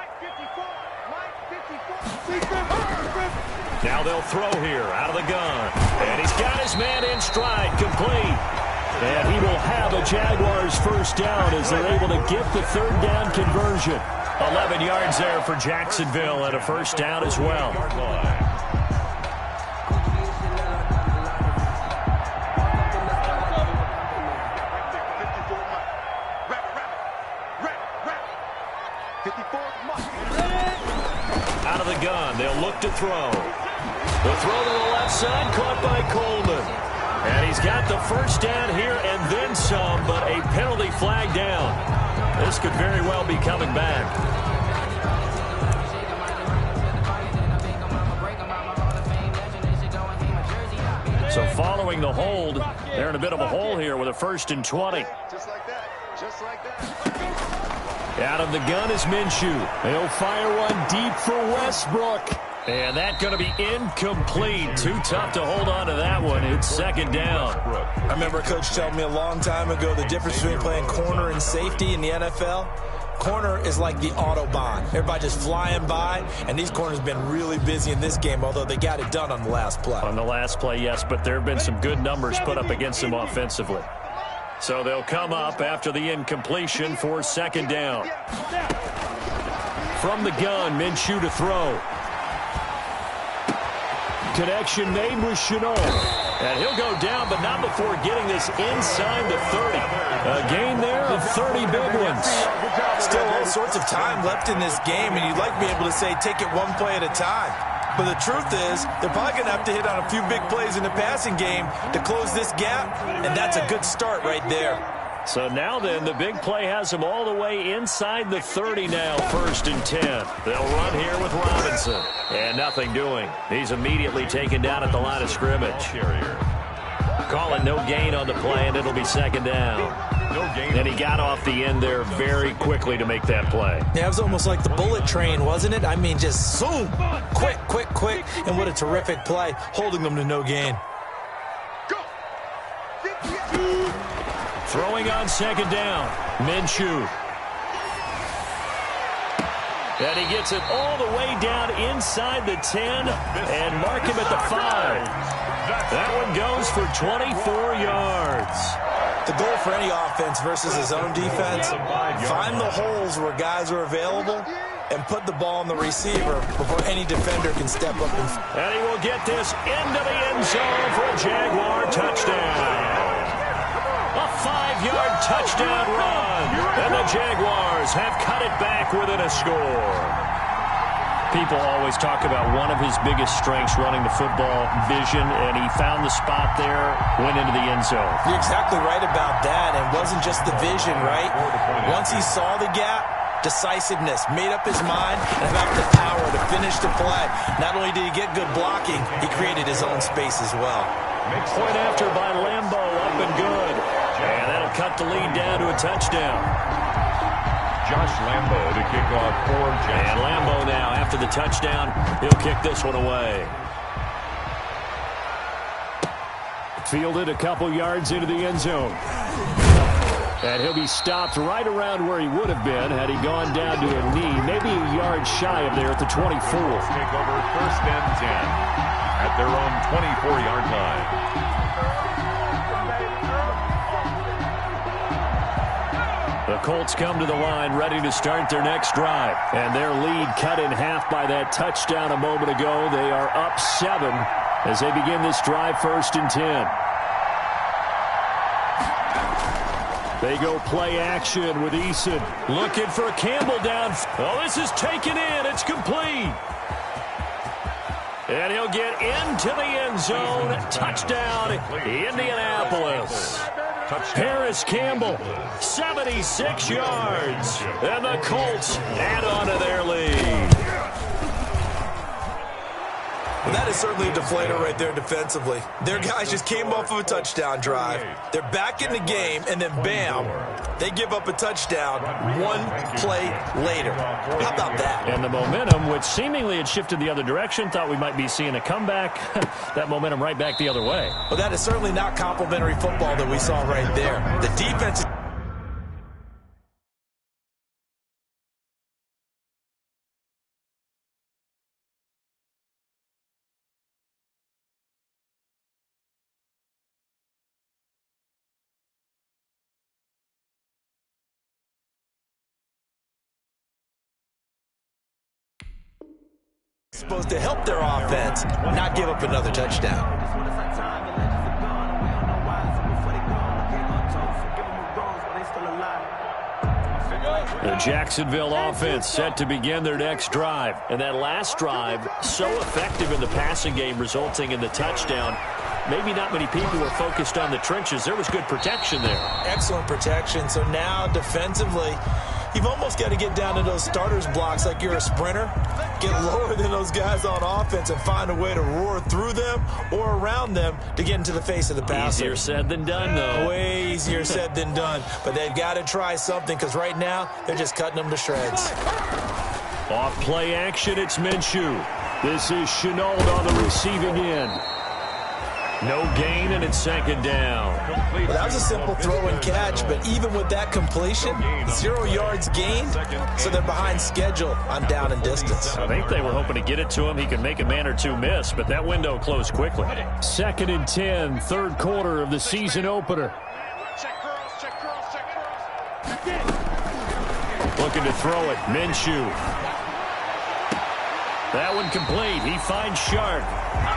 B: Now they'll throw here out of the gun. And he's got his man in stride, complete. And he will have a Jaguars 1st down as they're able to get the 3rd down conversion. 11 yards there for Jacksonville and a 1st down as well. Out of the gun, they'll look to throw. The throw to the left side, caught by Coleman. And he's got the 1st down here and then some, but a penalty flag down. This could very well be coming back. So following the hold, they're in a bit of a hole here with a 1st and 20.
H: Just like that. Just like that.
B: Out of the gun is Minshew. He'll fire one deep for Westbrook. And that's going to be incomplete. Too tough to hold on to that one. It's 2nd down.
C: I remember a coach telling me a long time ago the difference between playing corner and safety in the NFL. Corner is like the Autobahn. Everybody just flying by, and these corners have been really busy in this game, although they got it done on the last play.
B: On the last play, yes, but there have been some good numbers put up against them offensively. So they'll come up after the incompletion for 2nd down. From the gun, Minshew to throw. Connection made with Shenault. And he'll go down, but not before getting this inside the 30. A gain there of 30 big ones.
C: Still all sorts of time left in this game, and you'd like to be able to say take it one play at a time. But the truth is, they're probably going to have to hit on a few big plays in the passing game to close this gap, and that's a good start right there.
B: So now then, the big play has them all the way inside the 30 now, 1st and 10. They'll run here with Robinson. And nothing doing. He's immediately taken down at the line of scrimmage. Call it no gain on the play, and it'll be 2nd down.
E: No gain.
B: And he got off the end there very quickly to make that play.
C: Yeah, it was almost like the bullet train, wasn't it? I mean, just zoom. Quick, quick, quick. And what a terrific play, holding them to no gain.
B: Throwing on 2nd down, Minshew. And he gets it all the way down inside the 10 and mark him at the 5. That one goes for 24 yards.
C: The goal for any offense versus his own defense, find the holes where guys are available and put the ball in the receiver before any defender can step up.
B: And he will get this into the end zone for a Jaguar touchdown. A 5-yard touchdown run. And the Jaguars have cut it back within a score. People always talk about one of his biggest strengths running the football, vision, and he found the spot there, went into the end zone.
C: You're exactly right about that, and it wasn't just the vision, right? Once he saw the gap, decisiveness, made up his mind, and about the power to finish the play. Not only did he get good blocking, he created his own space as well.
B: Point after by Lambo, up and good. And that'll cut the lead down to a touchdown.
E: Josh Lambo to kick off for Jacksonville.
B: And Lambo now, after the touchdown, he'll kick this one away. Fielded a couple yards into the end zone. And he'll be stopped right around where he would have been had he gone down to a knee, maybe a yard shy of there at the 24.
E: Take over 1st and 10 at their own 24-yard line.
B: The Colts come to the line ready to start their next drive. And their lead cut in half by that touchdown a moment ago. They are up 7 as they begin this drive 1st and 10. They go play action with Eason. Looking for Campbell down. Oh, this is taken in. It's complete. And he'll get into the end zone. Touchdown, Indianapolis. Paris Campbell, 76 yards. And the Colts add on to their lead.
C: Well, that is certainly a deflator right there defensively. Their guys just came off of a touchdown drive. They're back in the game, and then bam, They give up a touchdown one play later. How about that?
B: And the momentum, which seemingly had shifted the other direction, thought we might be seeing a comeback. That momentum right back the other way.
C: Well, that is certainly not complimentary football that we saw right there. The defense... supposed to help their offense not give up another touchdown.
B: The Jacksonville offense set to begin their next drive. And that last drive, so effective in the passing game, resulting in the touchdown. Maybe not many people were focused on the trenches. There was good protection there.
C: Excellent protection. So now defensively, you've almost got to get down to those starters blocks like you're a sprinter. Get lower than those guys on offense and find a way to roar through them or around them to get into the face of the passer.
B: Easier said than done, though.
C: Way easier said than done. But they've got to try something because right now they're just cutting them to shreds.
B: Off play action, it's Minshew. This is Shenault on the receiving end. No gain, and it's second down.
C: Well, that was a simple throw and catch, but even with that completion, 0 yards gained, so they're behind schedule on down and distance.
B: I think they were hoping to get it to him. He could make a man or two miss, but that window closed quickly. 2nd and 10, third quarter of the season opener. Looking to throw it, Minshew. That one complete. He finds Sharp.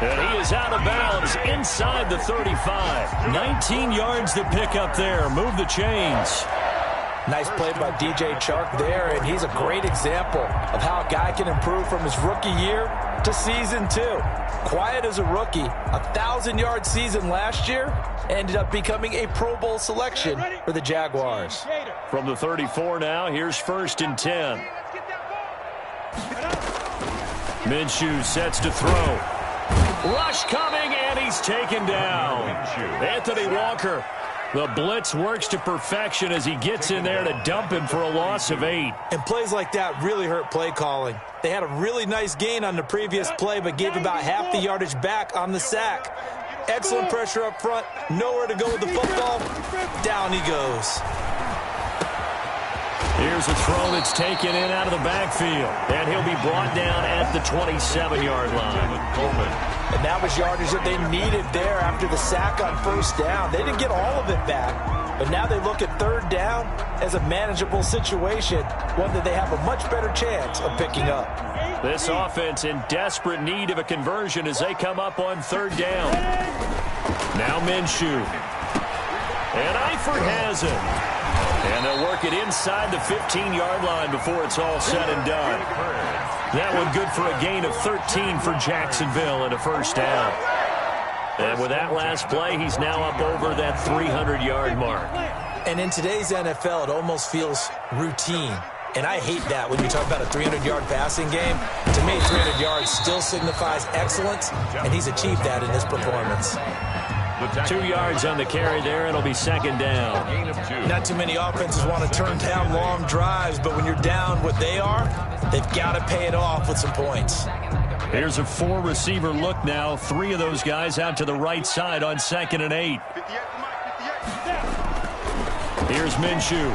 B: And he is out of bounds inside the 35. 19 yards to pick up there. Move the chains.
D: Nice play by DJ Chark there, and he's a great example of how a guy can improve from his rookie year to season 2. Quiet as a rookie, 1,000-yard season last year, ended up becoming a Pro Bowl selection for the Jaguars.
B: From the 34 now, here's 1st and 10. Minshew sets to throw. Rush coming, and he's taken down. Anthony Walker. The blitz works to perfection as he gets in there to dump him for a loss of 8.
C: And plays like that really hurt play calling. They had a really nice gain on the previous play, but gave about half the yardage back on the sack. Excellent pressure up front. Nowhere to go with the football. Down he goes.
B: Here's a throw that's taken in out of the backfield. And he'll be brought down at the 27-yard line.
D: And that was yardage that they needed there after the sack on 1st down. They didn't get all of it back, but now they look at 3rd down as a manageable situation, one that they have a much better chance of picking up.
B: This offense in desperate need of a conversion as they come up on 3rd down. Now Minshew. And Eifert has it. And they'll work it inside the 15-yard line before it's all said and done. That one good for a gain of 13 for Jacksonville and a 1st down. And with that last play, he's now up over that 300-yard mark.
C: And in today's NFL, it almost feels routine. And I hate that when you talk about a 300-yard passing game. To me, 300 yards still signifies excellence, and he's achieved that in his performance.
B: 2 yards on the carry there. It'll be 2nd down.
C: Not too many offenses want to turn down long drives, but when you're down what they are, they've got to pay it off with some points.
B: Here's a 4-receiver look now. 3 of those guys out to the right side on 2nd and 8. Here's Minshew.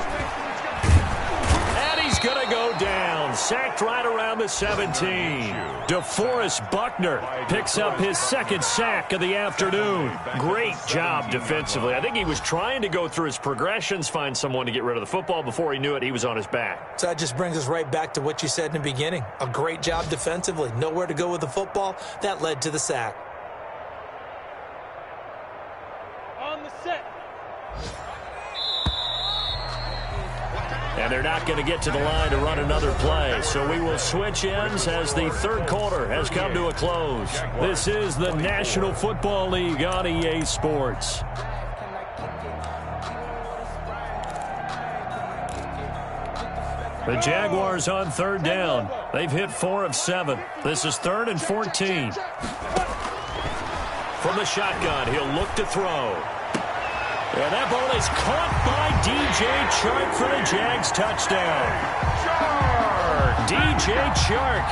B: And he's going to go down. Sacked right around the 17. DeForest Buckner picks up his 2nd sack of the afternoon. Great job defensively. I think he was trying to go through his progressions, find someone to get rid of the football. Before he knew it, he was on his back.
C: So that just brings us right back to what you said in the beginning. A great job defensively. Nowhere to go with the football. That led to the sack.
G: On the set.
B: And they're not going to get to the line to run another play. So we will switch ends as the 3rd quarter has come to a close. This is the National Football League on EA Sports. The Jaguars on 3rd down. They've hit 4 of 7. This is 3rd and 14. From the shotgun, he'll look to throw. And that ball is caught by DJ Chark for the Jags touchdown. DJ Chark,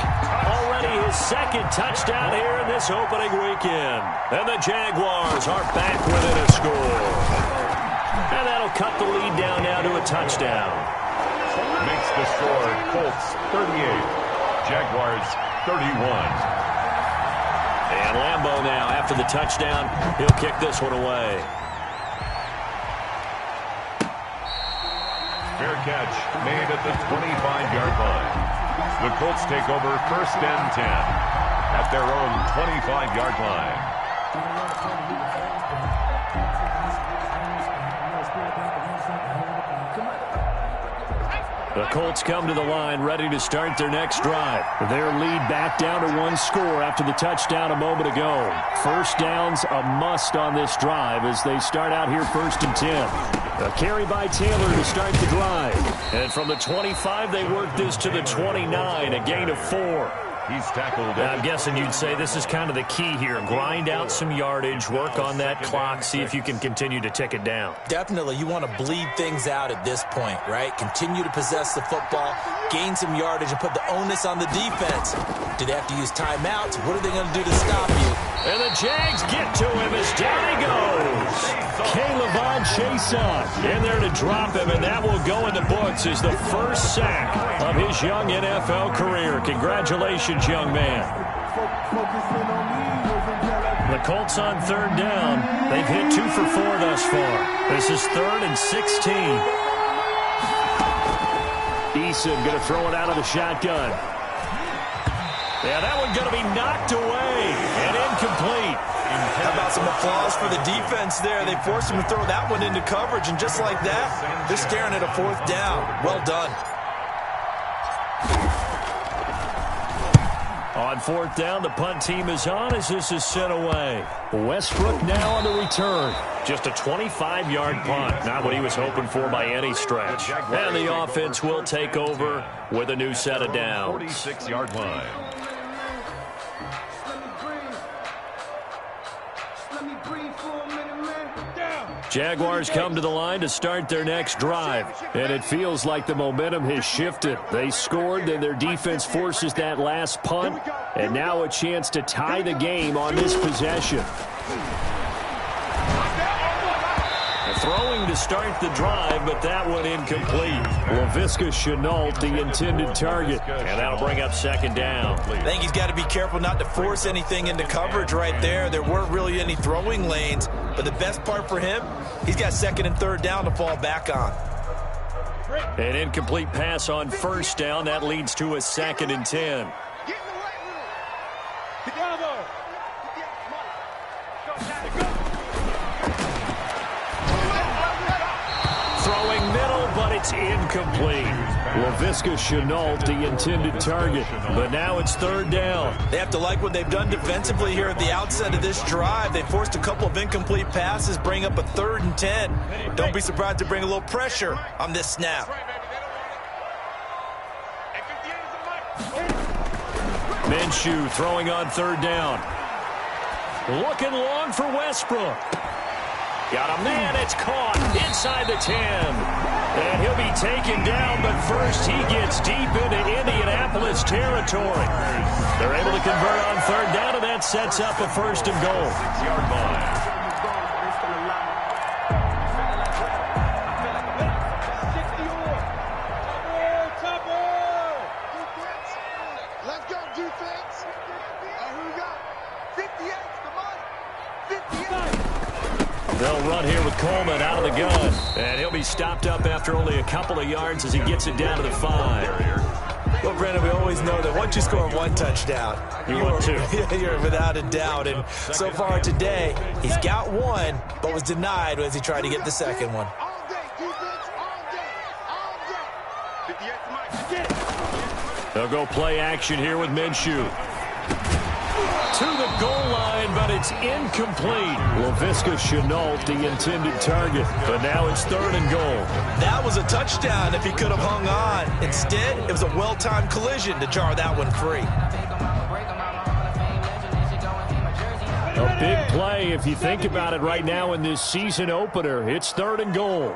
B: already his second touchdown here in this opening weekend. And the Jaguars are back within a score. And that'll cut the lead down now to a touchdown.
E: Makes the score Colts 38, Jaguars 31.
B: And Lambeau now, after the touchdown, he'll kick this one away.
E: Fair catch made at the 25-yard line. The Colts take over 1st and 10 at their own 25-yard line.
B: The Colts come to the line ready to start their next drive. Their lead back down to 1 score after the touchdown a moment ago. First down's a must on this drive as they start out here 1st and 10. A carry by Taylor to start the drive. And from the 25, they work this to the 29, a gain of 4.
E: He's tackled.
B: I'm guessing you'd say this is kind of the key here. Grind out some yardage, work on that clock, see if you can continue to tick it down.
D: Definitely, you want to bleed things out at this point, right? Continue to possess the football, gain some yardage, and put the onus on the defense. Do they have to use timeouts? What are they going to do to stop you?
B: And the Jags get to him as down he goes. K'Lavon Chaisson in there to drop him, and that will go in the books as the first sack of his young NFL career. Congratulations, young man. The Colts on 3rd down. They've hit 2 for 4 thus far. This is 3rd and 16. Eason going to throw it out of the shotgun. Yeah, that one going to be knocked away and incomplete.
C: How about some applause for the defense there? They forced him to throw that one into coverage, and just like that, they're staring at a 4th down. Well done.
B: On 4th down, the punt team is on as this is sent away. Westbrook now on the return. Just a 25-yard punt. Not what he was hoping for by any stretch. And the offense will take over with a new set of downs.
E: 46-yard line.
B: Jaguars come to the line to start their next drive, and it feels like the momentum has shifted. They scored, then their defense forces that last punt, and now a chance to tie the game on this possession. Throwing to start the drive, but that one incomplete. Laviska Shenault, the intended target, and that'll bring up 2nd down.
C: I think he's got to be careful not to force anything into coverage right there. There weren't really any throwing lanes, but the best part for him, he's got 2nd and 3rd down to fall back on.
B: An incomplete pass on 1st down. That leads to a 2nd and 10. Throwing middle, but it's incomplete. Laviska Shenault, the intended target, but now it's 3rd down.
C: They have to like what they've done defensively here at the outset of this drive. They forced a couple of incomplete passes, bring up a 3rd and 10. Don't be surprised to bring a little pressure on this snap.
B: Minshew throwing on 3rd down. Looking long for Westbrook. Got a man, it's caught inside the 10. And he'll be taken down, but first he gets deep into Indianapolis territory. They're able to convert on 3rd down, and that sets up a 1st and goal.
E: 6-yard line.
H: Let's go, defense. Who we got? 58, come on. 58.
B: They'll run here with Coleman out of the gun. And he'll be stopped up after only a couple of yards as he gets it down to the 5.
C: Well, Brandon, we always know that once you score 1 touchdown, you're without a doubt. And so far today, he's got 1, but was denied as he tried to get the 2nd one.
H: All day, defense, all day. 58 to Mike.
B: They'll go play action here with Minshew. To the goal line, but it's incomplete. Laviska Shenault, the intended target, but now it's 3rd and goal.
C: That was a touchdown if he could have hung on. Instead, it was a well-timed collision to jar that one free.
B: A big play if you think about it right now in this season opener. It's 3rd and goal.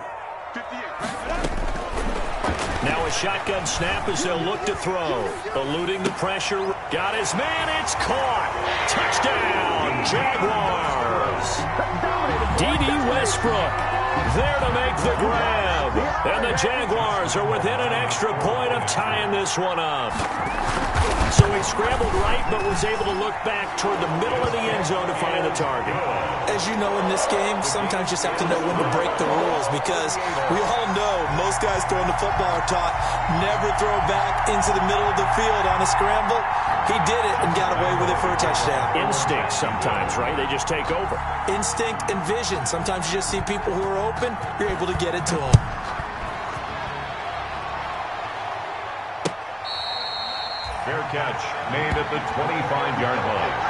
B: Now a shotgun snap as they'll look to throw. Eluding the pressure. Got his man. It's caught. Touchdown, Jaguars. D.D. Westbrook there to make the grab. And the Jaguars are within an extra point of tying this one up. So he scrambled right, but was able to look back toward the middle of the end zone to find the target.
C: As you know, in this game, sometimes you just have to know when to break the rules, because we all know most guys throwing the football are taught never throw back into the middle of the field on a scramble. He did it and got away with it for a touchdown.
B: Instinct sometimes, right? They just take over.
C: Instinct and vision. Sometimes you just see people who are open, you're able to get it to them.
E: Fair catch made at the 25-yard line.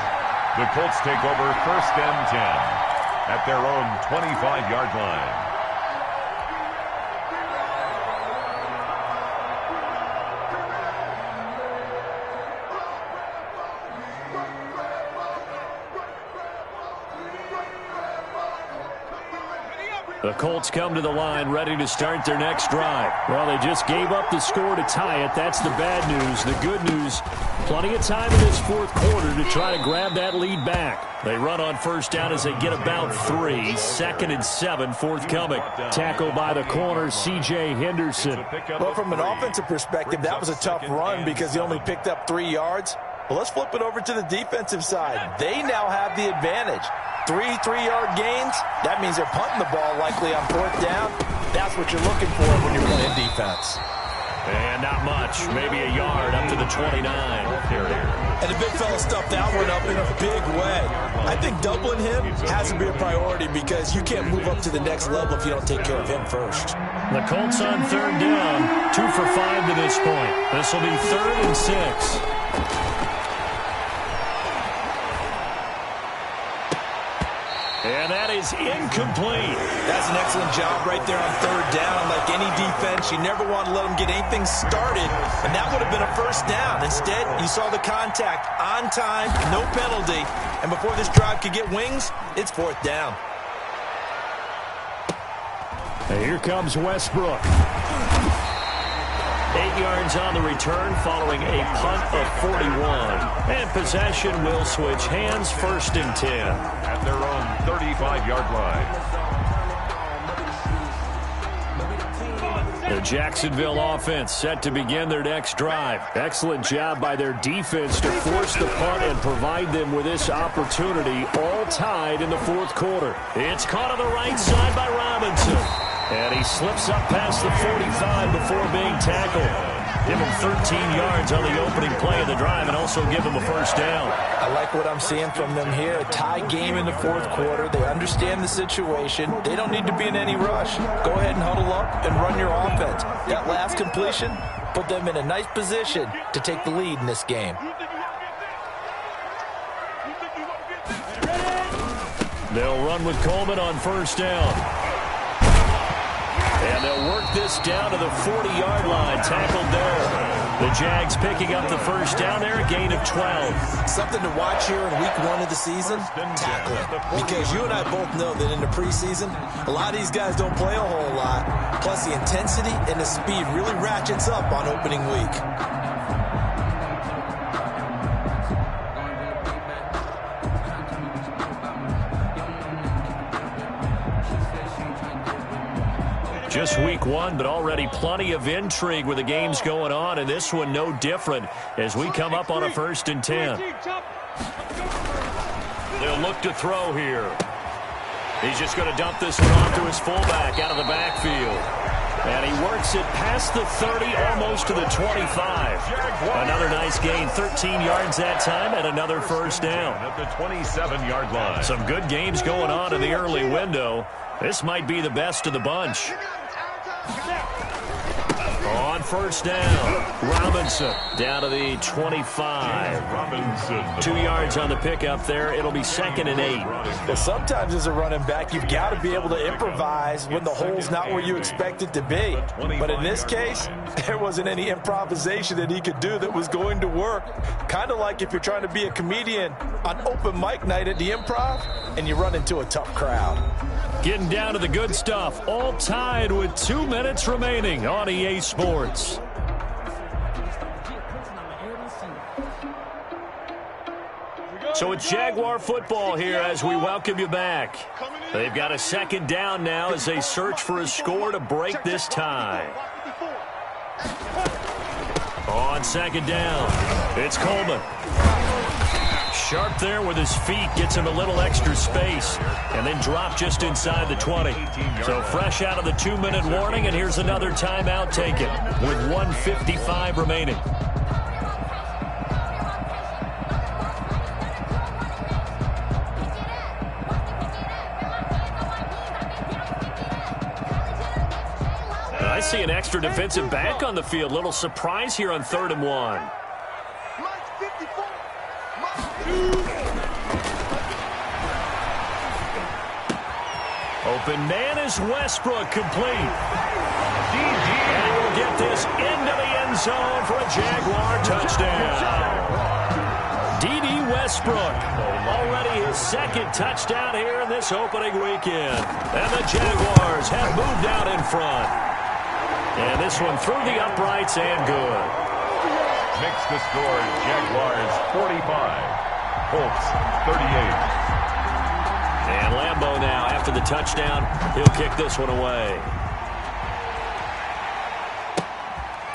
E: The Colts take over 1st and 10 at their own 25-yard line.
B: The Colts come to the line ready to start their next drive. Well, they just gave up the score to tie it. That's the bad news. The good news, plenty of time in this 4th quarter to try to grab that lead back. They run on 1st down as they get about 3. 2nd and 7 forthcoming. Tackle by the corner, C.J. Henderson.
D: Well, from an offensive perspective, that was a tough run because he only picked up 3 yards. Well, let's flip it over to the defensive side. They now have the advantage. 3 3-yard gains, that means they're punting the ball likely on 4th down. That's what you're looking for when you're playing defense.
B: And not much, maybe a yard up to the 29.
C: And the big fella stuffed that one up in a big way. I think doubling him has to be a priority because you can't move up to the next level if you don't take care of him first.
B: The Colts on 3rd down, 2 for 5 to this point. This will be 3rd and 6. And that is incomplete.
C: That's an excellent job right there on 3rd down. Like any defense, you never want to let them get anything started, and that would have been a 1st down. Instead, you saw the contact on time, no penalty, and before this drive could get wings, it's 4th down.
B: And here comes Westbrook. 8 yards on the return following a punt of 41. And possession will switch hands, 1st and 10.
E: At their own 35-yard line.
B: The Jacksonville offense set to begin their next drive. Excellent job by their defense to force the punt and provide them with this opportunity, all tied in the 4th quarter. It's caught on the right side by Robinson. And he slips up past the 45 before being tackled. Give him 13 yards on the opening play of the drive and also give him a 1st down.
D: I like what I'm seeing from them here. A tie game in the 4th quarter. They understand the situation. They don't need to be in any rush. Go ahead and huddle up and run your offense. That last completion put them in a nice position to take the lead in this game.
B: They'll run with Coleman on 1st down. And they'll work this down to the 40-yard line. Tackled there. The Jags picking up the 1st down there, a gain of 12.
C: Something to watch here in week 1 of the season, tackling. Because you and I both know that in the preseason, a lot of these guys don't play a whole lot. Plus the intensity and the speed really ratchets up on opening week.
B: Just week 1, but already plenty of intrigue with the games going on, and this one no different as we come up on a 1st and 10. They'll look to throw here. He's just going to dump this one off to his fullback out of the backfield. And he works it past the 30, almost to the 25. Another nice gain, 13 yards that time, and another 1st down.
E: At the 27-yard line.
B: Some good games going on in the early window. This might be the best of the bunch. On first down, Robinson down to the 25.
E: Robinson.
B: 2 yards on the pickup there. It'll be 2nd and 8.
D: Well, sometimes as a running back, you've got to be able to improvise when the hole's not where you expect it to be. But in this case, there wasn't any improvisation that he could do that was going to work. Kind of like if you're trying to be a comedian on open mic night at the Improv and you run into a tough crowd.
B: Getting down to the good stuff. All tied with 2 minutes remaining on EA Sports. So it's Jaguar football here as we welcome you back. They've got a 2nd down now as they search for a score to break this tie. On 2nd down, it's Coleman. Sharp there with his feet, gets him a little extra space, and then drop just inside the 20. So fresh out of the 2-minute warning, and here's another timeout taken with 1:55 remaining. I see an extra defensive back on the field. Little surprise here on 3rd and 1. Open man is Westbrook, complete. And we'll get this into the end zone for a Jaguar touchdown. D.D. Westbrook, already his 2nd touchdown here in this opening weekend. And the Jaguars have moved out in front. And this one through the uprights and good.
E: Makes the score Jaguars 45, Colts 38.
B: And Lambeau now, after the touchdown, he'll kick this one away.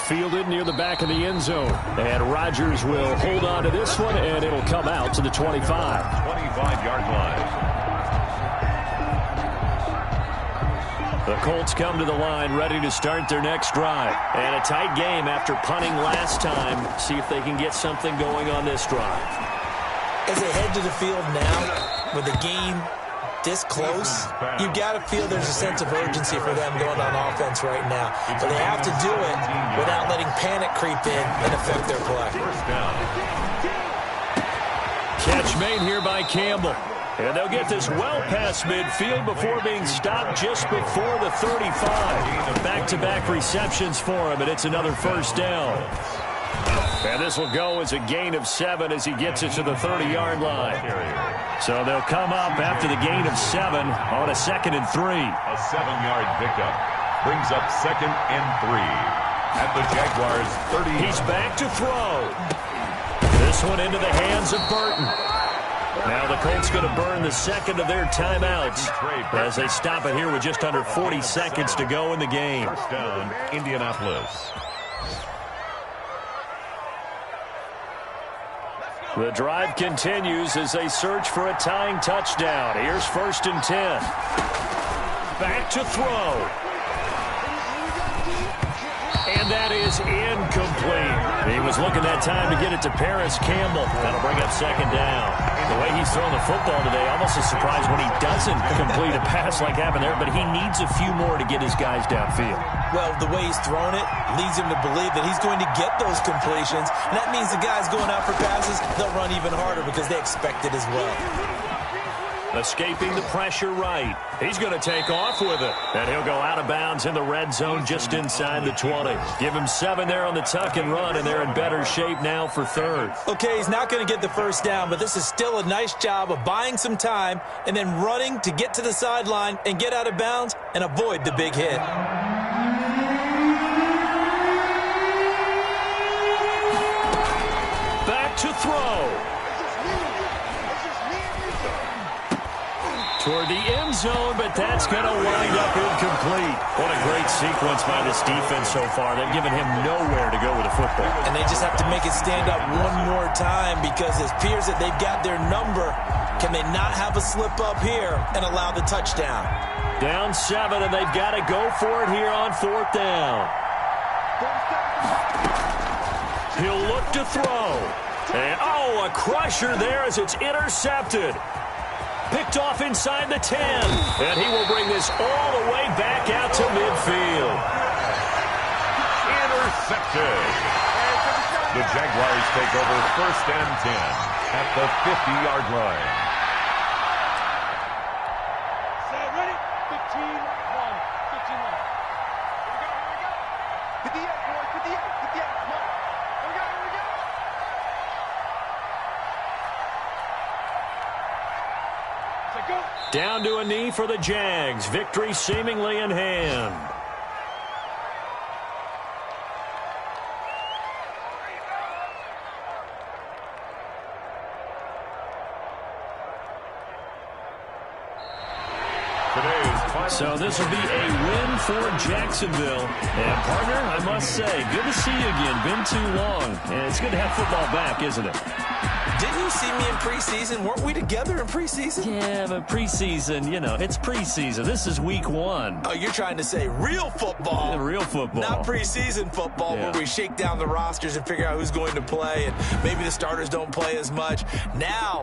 B: Fielded near the back of the end zone. And Rodgers will hold on to this one, and it'll come out to the 25.
E: 25-yard line.
B: The Colts come to the line ready to start their next drive. And a tight game after punting last time. See if they can get something going on this drive.
D: As they head to the field now, with the game this close, you've got to feel there's a sense of urgency for them going on offense right now. But they have to do it without letting panic creep in and affect their play.
B: Catch made here by Campbell. And they'll get this well past midfield before being stopped just before the 35. Back-to-back receptions for him, and it's another first down. And this will go as a gain of 7 as he gets it to the 30-yard line. So they'll come up after the gain of 7 on a 2nd and 3.
E: A 7-yard pickup brings up 2nd and 3 at the Jaguars 30.
B: He's back to throw. This one into the hands of Burton. Now the Colts going to burn the 2nd of their timeouts as they stop it here with just under 40 seconds to go in the game.
E: First down, Indianapolis.
B: The drive continues as they search for a tying touchdown. Here's 1st and 10. Back to throw. And that is incomplete. He was looking that time to get it to Paris Campbell. That'll bring up 2nd down. The way he's throwing the football today, almost a surprise when he doesn't complete a pass like happened there, but he needs a few more to get his guys downfield.
D: Well, the way he's thrown it leads him to believe that he's going to get those completions, and that means the guys going out for passes, they'll run even harder because they expect it as well.
B: Escaping the pressure right. He's going to take off with it. And he'll go out of bounds in the red zone just inside the 20. Give him 7 there on the tuck and run, and they're in better shape now for 3rd.
D: Okay, he's not going to get the first down, but this is still a nice job of buying some time and then running to get to the sideline and get out of bounds and avoid the big hit.
B: Back to throw. Toward the end zone, but that's going to wind up incomplete. What a great sequence by this defense so far. They've given him nowhere to go with the football.
D: And they just have to make it stand up one more time because it appears that they've got their number. Can they not have a slip up here and allow the touchdown?
B: Down 7, and they've got to go for it here on 4th down. He'll look to throw. And, a crusher there as it's intercepted. Picked off inside the 10. And he will bring this all the way back out to midfield.
E: intercepted. The Jaguars take over 1st and 10 at the 50-yard line.
G: Set, ready? 15-1. 15-1.
H: Here we go. 58, boys. 58. 58. Come on. Here we go. Here we go.
G: Set, go.
B: Down to a knee for the Jags. Victory seemingly in hand. So this will be a win for Jacksonville. And, partner, I must say, good to see you again. Been too long. And it's good to have football back, isn't it?
C: Didn't you see me in preseason? Weren't we together in preseason?
B: Yeah, but preseason, you know, it's preseason. This is week 1.
C: Oh, you're trying to say real football.
B: Yeah, real football.
C: Not preseason football,
B: Yeah.
C: where we shake down the rosters and figure out who's going to play, and maybe the starters don't play as much. Now